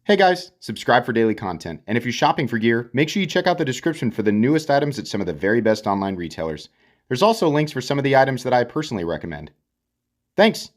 Hey guys, subscribe for daily content, and if you're shopping for gear, make sure you check out the description for the newest items at some of the very best online retailers. There's also links for some of the items that I personally recommend. Thanks!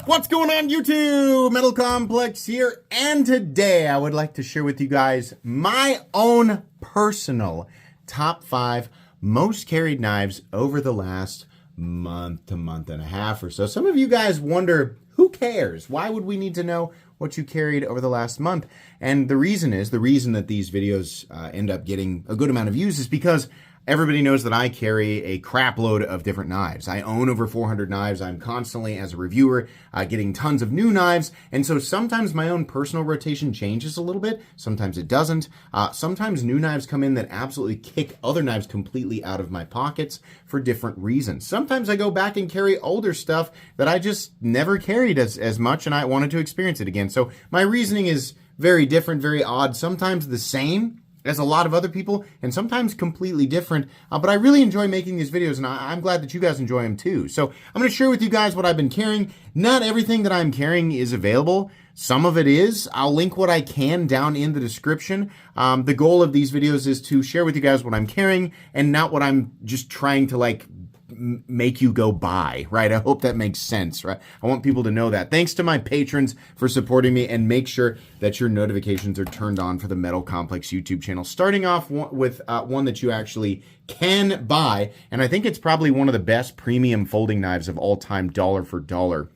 What's going on YouTube? Metal Complex here, and today I would like to share with you guys my own personal top 5 most carried knives over the last month to month and a half or so. Some of you guys wonder, who cares? Why would we need to know what you carried over the last month? And the reason that these videos end up getting a good amount of views is because everybody knows that I carry a crap load of different knives. I own over 400 knives. I'm constantly, as a reviewer, getting tons of new knives. And so sometimes my own personal rotation changes a little bit. Sometimes it doesn't. Sometimes new knives come in that absolutely kick other knives completely out of my pockets for different reasons. Sometimes I go back and carry older stuff that I just never carried as much, and I wanted to experience it again. So my reasoning is very different, very odd, sometimes the same as a lot of other people, and sometimes completely different. But I really enjoy making these videos, and I'm glad that you guys enjoy them too. So I'm going to share with you guys what I've been carrying. Not everything that I'm carrying is available. Some of it is. I'll link what I can down in the description. The goal of these videos is to share with you guys what I'm carrying and not what I'm just trying to make you go buy, right? I hope that makes sense, right? I want people to know that. Thanks to my patrons for supporting me, and make sure that your notifications are turned on for the Metal Complex YouTube channel. Starting off with one that you actually can buy, and I think it's probably one of the best premium folding knives of all time, dollar for dollar.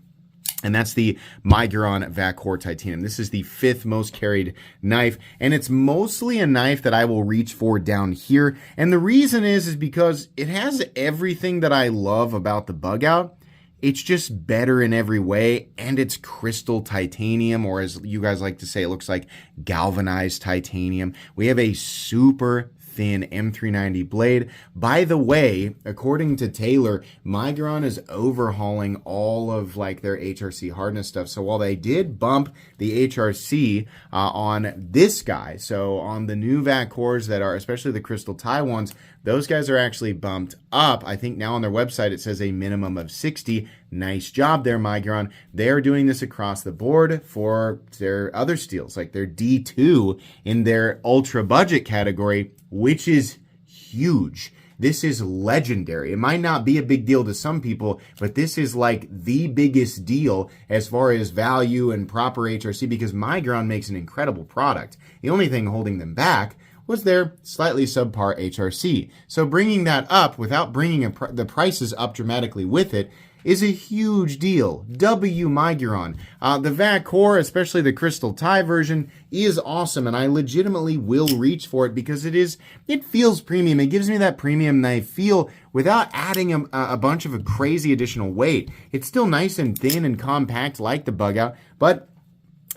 And that's the Miguron Vacore Titanium. This is the 5th most carried knife, and it's mostly a knife that I will reach for down here. And the reason is because it has everything that I love about the bug out. It's just better in every way, and it's crystal titanium, or as you guys like to say, it looks like galvanized titanium. We have a super thin M390 blade. By the way, according to Taylor, Miguron is overhauling all of their HRC hardness stuff. So while they did bump the HRC on this guy, so on the new Vacores that are, especially the crystal tie ones, those guys are actually bumped up. I think now on their website it says a minimum of 60. Nice job there, Miguron. They're doing this across the board for their other steels, like their D2 in their ultra budget category, which is huge. This is legendary. It might not be a big deal to some people, but this is like the biggest deal as far as value and proper HRC, because Miguron makes an incredible product. The only thing holding them back was their slightly subpar HRC. So bringing that up without bringing the prices up dramatically with it is a huge deal. W Miguron. The Vacore, especially the crystal tie version, is awesome, and I legitimately will reach for it because it feels premium. It gives me that premium knife feel without adding a bunch of a crazy additional weight. It's still nice and thin and compact like the bug out, but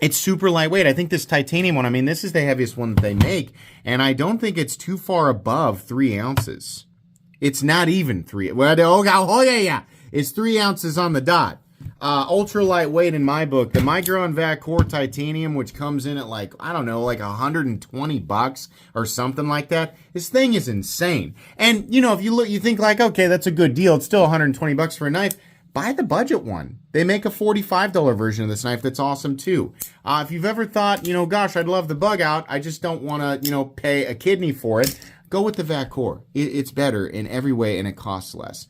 it's super lightweight. I think this titanium one, this is the heaviest one that they make, and I don't think it's too far above 3 ounces. It's not even 3. Yeah. It's 3 ounces on the dot. Ultra lightweight in my book. The Miguron Vacore Titanium, which comes in at $120 or something like that. This thing is insane. And if you look, you think okay, that's a good deal. It's still $120 for a knife. Buy the budget one. They make a $45 version of this knife that's awesome too. If you've ever thought, gosh, I'd love the bug out, I just don't want to, pay a kidney for it, go with the Vacore. It's better in every way, and it costs less.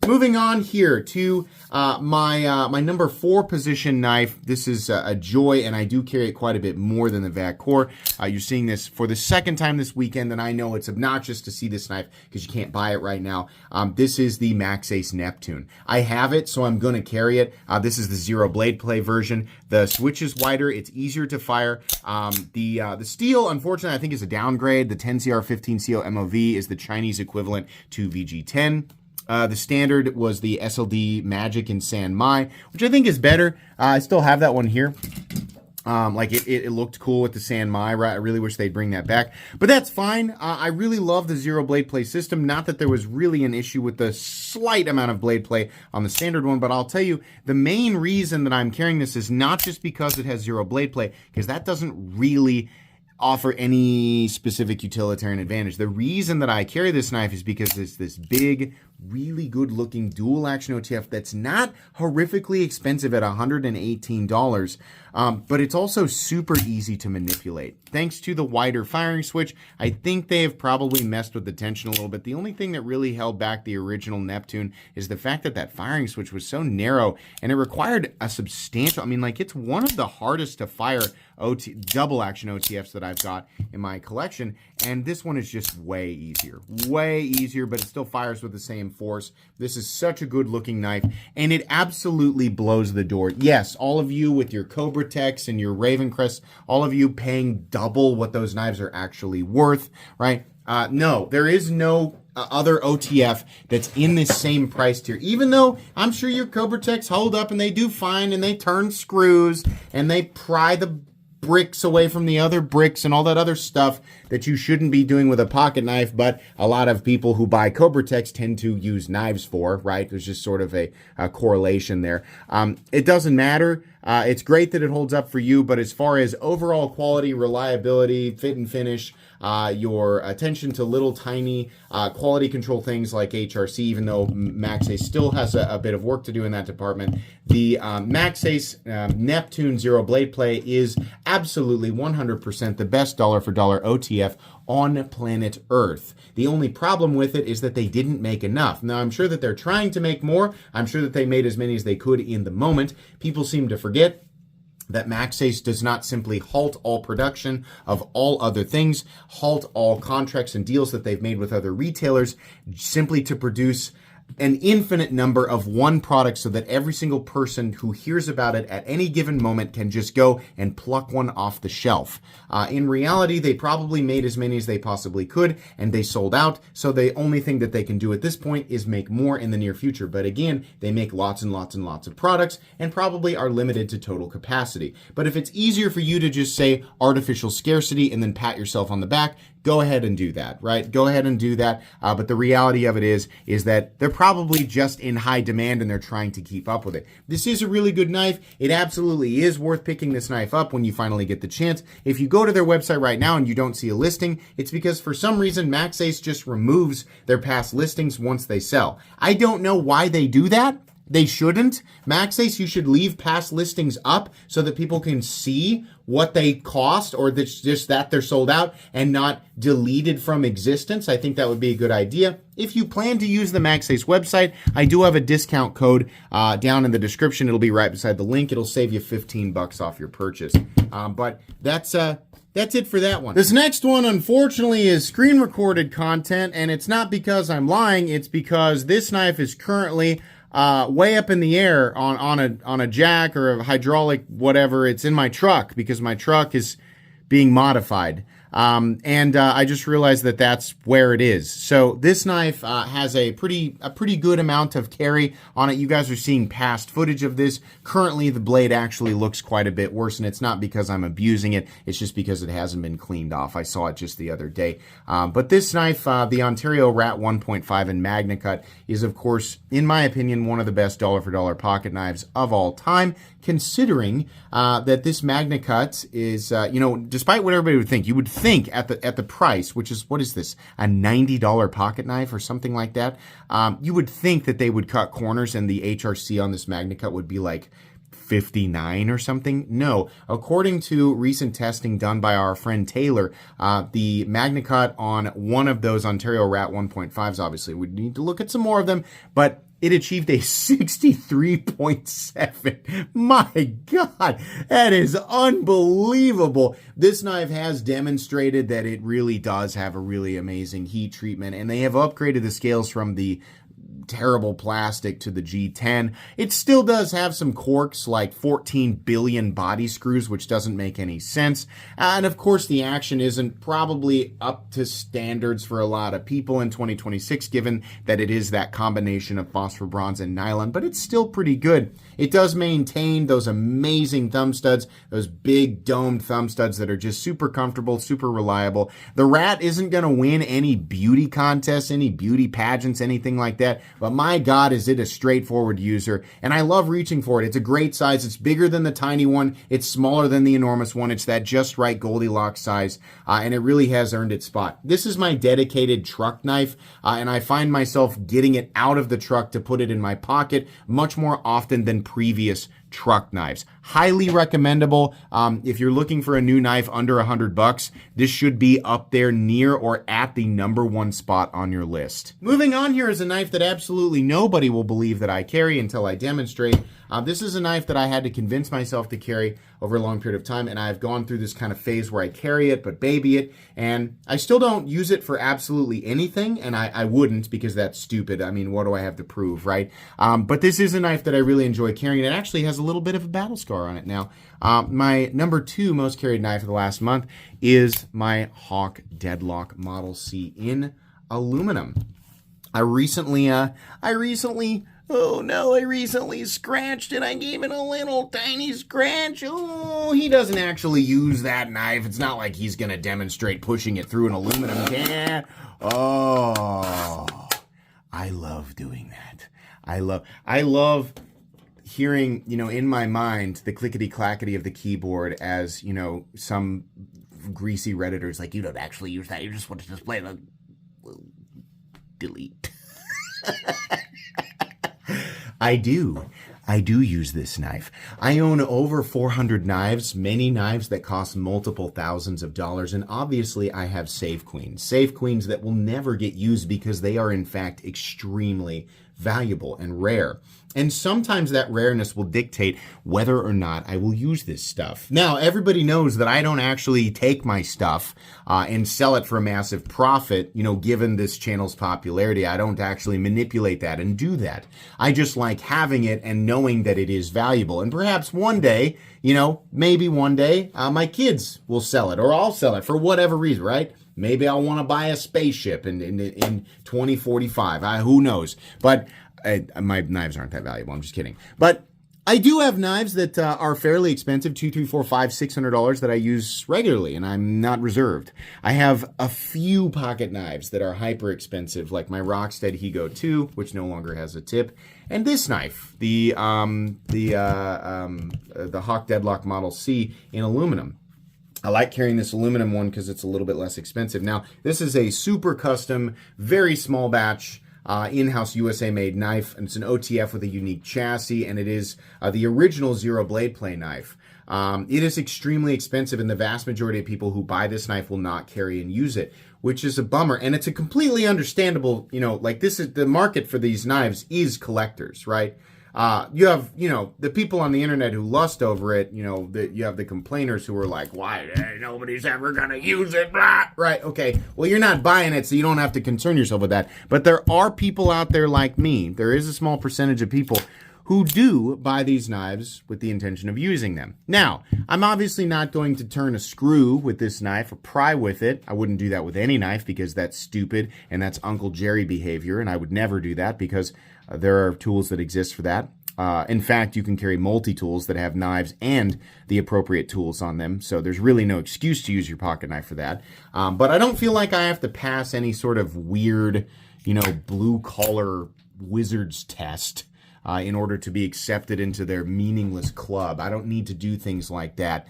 Moving on here to my number 4 position knife. This is a joy, and I do carry it quite a bit more than the Vacore. You're seeing this for the second time this weekend, and I know it's obnoxious to see this knife because you can't buy it right now. This is the Maxace Neptune. I have it, so I'm going to carry it. This is the zero blade play version. The switch is wider. It's easier to fire. The steel, unfortunately, I think is a downgrade. The 10CR15CO MOV is the Chinese equivalent to VG10. The standard was the SLD Magic in San Mai, which I think is better. I still have that one here. It looked cool with the San Mai, right? I really wish they'd bring that back, but that's fine. I really love the zero blade play system. Not that there was really an issue with the slight amount of blade play on the standard one, but I'll tell you, the main reason that I'm carrying this is not just because it has zero blade play, because that doesn't really offer any specific utilitarian advantage. The reason that I carry this knife is because it's this big, really good looking dual action OTF that's not horrifically expensive at $118. But it's also super easy to manipulate. Thanks to the wider firing switch, I think they have probably messed with the tension a little bit. The only thing that really held back the original Neptune is the fact that that firing switch was so narrow and it required a substantial, it's one of the hardest to fire double action OTFs that I've got in my collection, and this one is just way easier, but it still fires with the same force. This is such a good looking knife, and it absolutely blows the door. Yes, all of you with your Cobra Techs and your Raven Crests, all of you paying double what those knives are actually worth, right? No, there is no other OTF that's in this same price tier, even though I'm sure your Cobra Techs hold up and they do fine and they turn screws and they pry the bricks away from the other bricks and all that other stuff that you shouldn't be doing with a pocket knife, but a lot of people who buy Cobra Techs tend to use knives for, right? There's just sort of a correlation there. It doesn't matter. It's great that it holds up for you, but as far as overall quality, reliability, fit and finish, your attention to little tiny quality control things like HRC, even though Maxace still has a bit of work to do in that department, the Maxace Neptune Zero Blade Play is absolutely 100% the best dollar for dollar OTF on planet Earth. The only problem with it is that they didn't make enough. Now, I'm sure that they're trying to make more. I'm sure that they made as many as they could in the moment. People seem to forget that Maxace does not simply halt all production of all other things, halt all contracts and deals that they've made with other retailers, simply to produce an infinite number of one product so that every single person who hears about it at any given moment can just go and pluck one off the shelf. In reality, they probably made as many as they possibly could and they sold out. So the only thing that they can do at this point is make more in the near future. But again, they make lots and lots and lots of products and probably are limited to total capacity. But if it's easier for you to just say artificial scarcity and then pat yourself on the back, go ahead and do that, right? Go ahead and do that. But the reality of it is that they're probably just in high demand and they're trying to keep up with it. This is a really good knife. It absolutely is worth picking this knife up when you finally get the chance. If you go to their website right now and you don't see a listing, it's because for some reason Maxace just removes their past listings once they sell. I don't know why they do that. They shouldn't. Maxace, you should leave past listings up so that people can see what they cost, or just that they're sold out and not deleted from existence. I think that would be a good idea. If you plan to use the Maxace website, I do have a discount code down in the description. It'll be right beside the link. It'll save you $15 off your purchase. But that's it for that one. This next one, unfortunately, is screen recorded content, and it's not because I'm lying. It's because this knife is currently way up in the air on a jack or a hydraulic, whatever. It's in my truck because my truck is being modified. I just realized that that's where it is. So this knife has a pretty good amount of carry on it. You guys are seeing past footage of this. Currently, the blade actually looks quite a bit worse, and it's not because I'm abusing it. It's just because it hasn't been cleaned off. I saw it just the other day. But this knife, the Ontario Rat 1.5 in Magna Cut, is, of course, in my opinion, one of the best dollar-for-dollar pocket knives of all time, considering that this Magna Cut is, despite what everybody would think, you would think at the price, which is, what is this, a $90 pocket knife or something like that, you would think that they would cut corners and the HRC on this Magna Cut would be like 59 or something. No, according to recent testing done by our friend Taylor, the Magna Cut on one of those Ontario Rat 1.5s, obviously we need to look at some more of them, but it achieved a 63.7. My God, that is unbelievable. This knife has demonstrated that it really does have a really amazing heat treatment, and they have upgraded the scales from the terrible plastic to the G10. It still does have some corks, like 14 billion body screws, which doesn't make any sense. And of course, the action isn't probably up to standards for a lot of people in 2026, given that it is that combination of phosphor bronze and nylon, but it's still pretty good. It does maintain those amazing thumb studs, those big domed thumb studs that are just super comfortable, super reliable. The Rat isn't going to win any beauty contests, any beauty pageants, anything like that, but my God, is it a straightforward user. And I love reaching for it. It's a great size. It's bigger than the tiny one. It's smaller than the enormous one. It's that just right Goldilocks size, and it really has earned its spot. This is my dedicated truck knife, and I find myself getting it out of the truck to put it in my pocket much more often than previous truck knives. Highly recommendable. If you're looking for a new knife under $100, this should be up there near or at the #1 spot on your list. Moving on, here is a knife that absolutely nobody will believe that I carry until I demonstrate. This is a knife that I had to convince myself to carry over a long period of time, and I've gone through this kind of phase where I carry it but baby it, and I still don't use it for absolutely anything, and I wouldn't, because that's stupid. I mean, what do I have to prove, right? But this is a knife that I really enjoy carrying. It actually has a little bit of a battle scar on it now. My #2 most carried knife of the last month is my Hawk Deadlock Model C in aluminum. I recently scratched it. I gave it a little tiny scratch. Oh, he doesn't actually use that knife. It's not like he's going to demonstrate pushing it through an aluminum can. Oh, I love doing that. I love hearing, in my mind, the clickety-clackety of the keyboard as, some greasy Redditors like, you don't actually use that. You just want to display the... Delete. I do use this knife. I own over 400 knives, many knives that cost multiple thousands of dollars, and obviously I have Save Queens that will never get used because they are in fact extremely valuable and rare. And sometimes that rareness will dictate whether or not I will use this stuff. Now, everybody knows that I don't actually take my stuff and sell it for a massive profit, given this channel's popularity. I don't actually manipulate that and do that. I just like having it and knowing that it is valuable. And perhaps one day, maybe one day, my kids will sell it, or I'll sell it for whatever reason, right? Maybe I'll want to buy a spaceship in 2045. Who knows? But my knives aren't that valuable. I'm just kidding. But I do have knives that are fairly expensive, $200, $300, $400, $500, $600 that I use regularly, and I'm not reserved. I have a few pocket knives that are hyper expensive, like my Rockstead Higo 2, which no longer has a tip, and this knife, the Hawk Deadlock Model C in aluminum. I like carrying this aluminum one because it's a little bit less expensive. Now, this is a super custom, very small batch, in-house USA-made knife, and it's an OTF with a unique chassis, and it is the original zero blade play knife. It is extremely expensive, and the vast majority of people who buy this knife will not carry and use it, which is a bummer. And it's a completely understandable, this is the market for these knives is collectors, right? You have, the people on the internet who lust over it, you have the complainers who are like, why, nobody's ever gonna use it, blah. Right, okay, well, you're not buying it, so you don't have to concern yourself with that. But there are people out there like me, there is a small percentage of people who do buy these knives with the intention of using them. Now, I'm obviously not going to turn a screw with this knife or pry with it. I wouldn't do that with any knife because that's stupid and that's Uncle Jerry behavior, and I would never do that because there are tools that exist for that. In fact, you can carry multi-tools that have knives and the appropriate tools on them, so there's really no excuse to use your pocket knife for that. But I don't feel like I have to pass any sort of weird, blue-collar wizard's test in order to be accepted into their meaningless club. I don't need to do things like that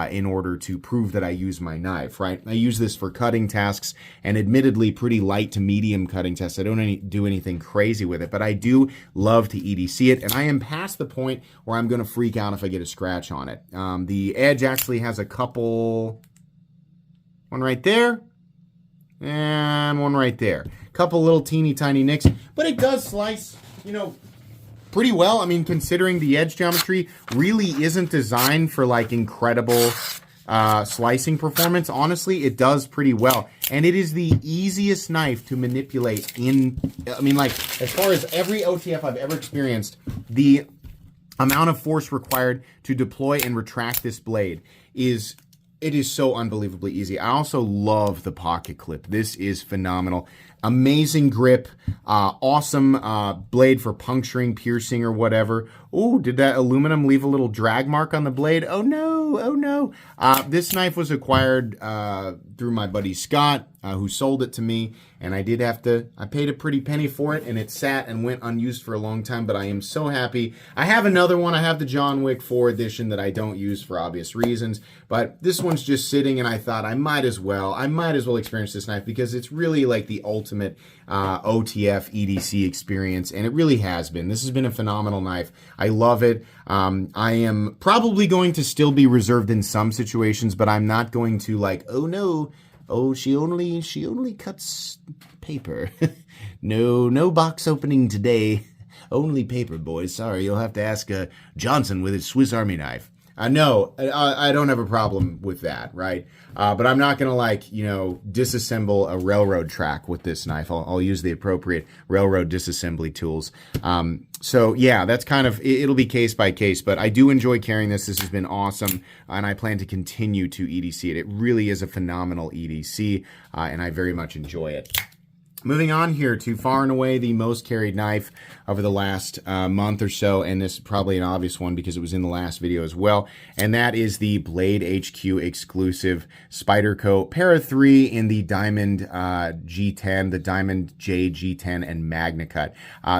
in order to prove that I use my knife, right? I use this for cutting tasks, and admittedly pretty light to medium cutting tasks. I don't do anything crazy with it, but I do love to EDC it, and I am past the point where I'm going to freak out if I get a scratch on it. The edge actually has a couple, one right there, and one right there. Couple little teeny tiny nicks, but it does slice, pretty well. I mean, considering the edge geometry really isn't designed for like incredible slicing performance. Honestly, it does pretty well. And it is the easiest knife to manipulate as far as every OTF I've ever experienced, the amount of force required to deploy and retract this blade is so unbelievably easy. I also love the pocket clip. This is phenomenal. Amazing grip, awesome blade for puncturing, piercing, or whatever. Oh, did that aluminum leave a little drag mark on the blade? Oh no! no, oh no. This knife was acquired through my buddy Scott, who sold it to me, and I paid a pretty penny for it, and it sat and went unused for a long time, but I am so happy. I have another one. I have the John Wick 4 edition that I don't use for obvious reasons, but this one's just sitting, and I thought I might as well experience this knife because it's really like the ultimate OTF EDC experience, and it really has been. This has been a phenomenal knife. I love it. I am probably going to still be reserved in some situations, but I'm not going to like, oh no, oh, she only cuts paper. No box opening today. Only paper, boys. Sorry, you'll have to ask Johnson with his Swiss Army knife. No, I don't have a problem with that, right? But I'm not going to disassemble a railroad track with this knife. I'll use the appropriate railroad disassembly tools. So yeah, that's kind of, it'll be case by case, but I do enjoy carrying this. This has been awesome, and I plan to continue to EDC it. It really is a phenomenal EDC, and I very much enjoy it. Moving on here to far and away the most carried knife over the last month or so, and this is probably an obvious one because it was in the last video as well, and that is the Blade HQ exclusive Spyderco Para 3 in the Diamond G10, the Diamond J G10, and Magna Cut.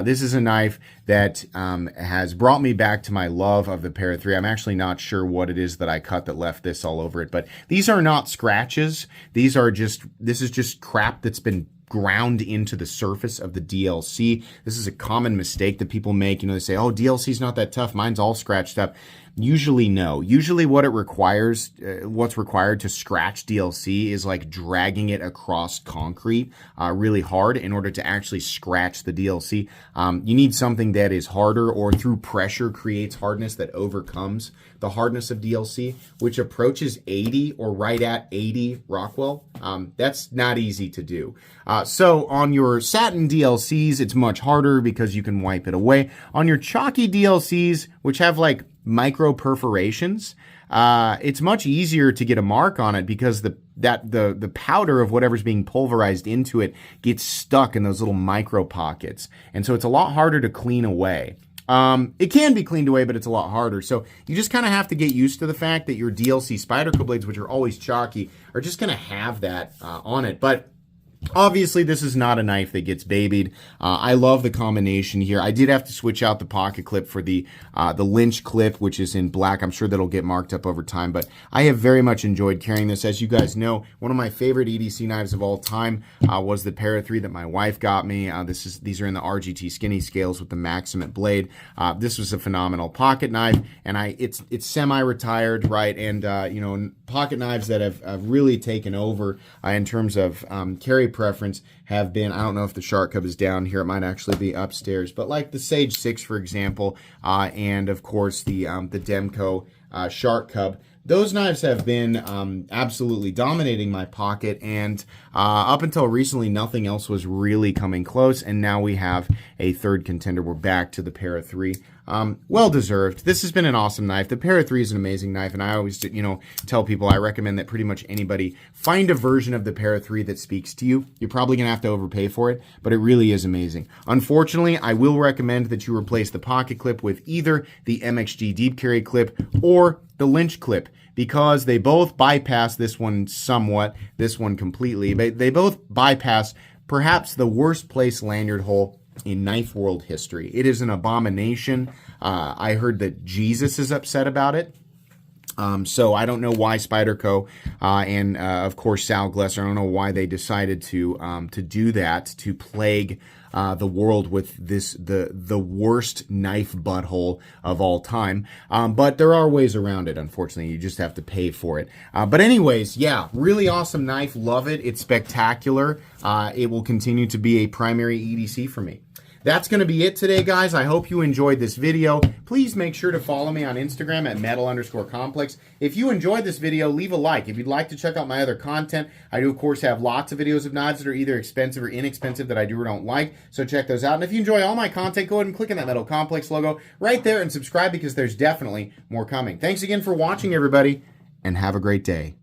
This is a knife that has brought me back to my love of the Para 3. I'm actually not sure what it is that I cut that left this all over it, but these are not scratches. This is just crap that's been ground into the surface of the DLC. This is a common mistake that people make. They say, oh, DLC's not that tough. Mine's all scratched up. Usually, no. Usually what it requires, what's required to scratch DLC is like dragging it across concrete really hard in order to actually scratch the DLC. You need something that is harder or through pressure creates hardness that overcomes the hardness of DLC, which approaches 80 or right at 80 Rockwell. That's not easy to do. So on your satin DLCs, it's much harder because you can wipe it away. On your chalky DLCs, which have like micro perforations, it's much easier to get a mark on it because the powder of whatever's being pulverized into it gets stuck in those little micro pockets, and so it's a lot harder to clean away. It can be cleaned away, but it's a lot harder. So you just kind of have to get used to the fact that your DLC Spyderco blades, which are always chalky, are just going to have that on it. But obviously, this is not a knife that gets babied. I love the combination here. I did have to switch out the pocket clip for the Lynch clip, which is in black. I'm sure that'll get marked up over time, but I have very much enjoyed carrying this. As you guys know, one of my favorite EDC knives of all time was the Para 3 that my wife got me. These are in the RGT skinny scales with the Maxace blade. This was a phenomenal pocket knife, and it's semi-retired, right? And pocket knives that have really taken over in terms of carry preference have been, I don't know if the Shark Cub is down here, it might actually be upstairs, but like the Sage 6, for example, and of course the Demco Shark Cub. Those knives have been absolutely dominating my pocket, and up until recently, nothing else was really coming close, and now we have a third contender. We're back to the Para 3. Well-deserved. This has been an awesome knife. The Para 3 is an amazing knife, and I always, tell people I recommend that pretty much anybody find a version of the Para 3 that speaks to you. You're probably going to have to overpay for it, but it really is amazing. Unfortunately, I will recommend that you replace the pocket clip with either the MXG Deep Carry clip or the Lynch clip, because they both bypass this one somewhat, this one completely. They both bypass perhaps the worst place lanyard hole in knife world history. It is an abomination. I heard that Jesus is upset about it. So I don't know why Spyderco and of course Sal Glesser, I don't know why they decided to do that, to plague the world with the worst knife butthole of all time. But there are ways around it, unfortunately. You just have to pay for it. But anyways, yeah, really awesome knife. Love it. It's spectacular. It will continue to be a primary EDC for me. That's going to be it today, guys. I hope you enjoyed this video. Please make sure to follow me on Instagram at metal_complex. If you enjoyed this video, leave a like. If you'd like to check out my other content, I do, of course, have lots of videos of knives that are either expensive or inexpensive that I do or don't like, so check those out. And if you enjoy all my content, go ahead and click on that Metal Complex logo right there and subscribe, because there's definitely more coming. Thanks again for watching, everybody, and have a great day.